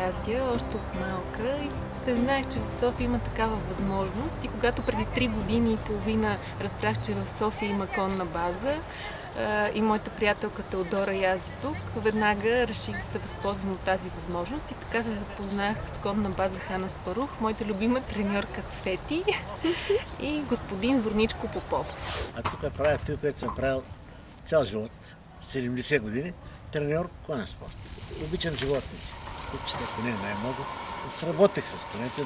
яздя още от малка и не знаех, че в София има такава възможност. И когато преди 3 години и половина разбрах, че в София има конна база и моята приятелка Теодора язди тук, веднага реших да се възползвам от тази възможност и така се запознах с конна база Хан Аспарух, моята любима треньорка Цвети и господин Зорничко Попов. А тук правя това, което съм правил цял живот, 70 години, треньор конен спорт. Обичам животните. Обичам коне най-много. Сработех с конете,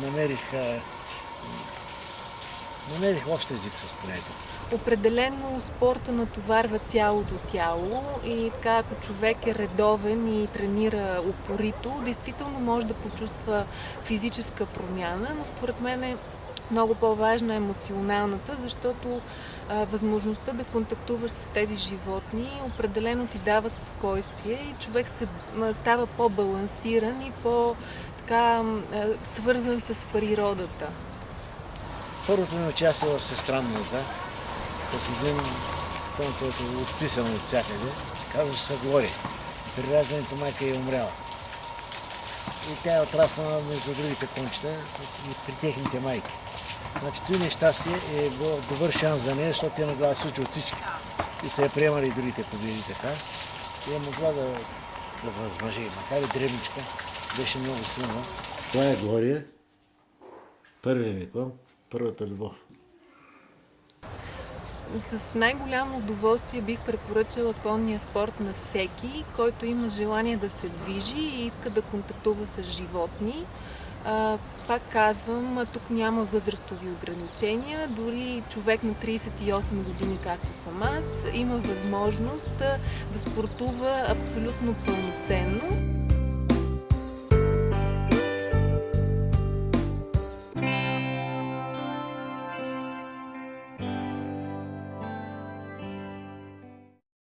намерих общ език с конете. Определено спорта натоварва цялото тяло и така, ако човек е редовен и тренира упорито, действително може да почувства физическа промяна, но според мен е много по-важна емоционалната, защото възможността да контактуваш с тези животни определено ти дава спокойствие и човек става по-балансиран и свързан с природата. Първото ми участие в всестранната с един кон, който е отписан от всякъде, казва, че се говори. При раждането майка е умряла. И тя е отраснала между другите кончета и при техните майки. Значи това нещастие е било добър шанс за нея, защото тя могла да сути от всички. И се я приемали и другите победи така. И е могла да възмъжи, макар и дребничка, беше много силна. Това е Глория, първият ми кон, първата любов. С най-голямо удоволствие бих препоръчала конния спорт на всеки, който има желание да се движи и иска да контактува с животни. Пак казвам, тук няма възрастови ограничения, дори човек на 38 години, както съм аз, има възможност да спортува абсолютно пълноценно.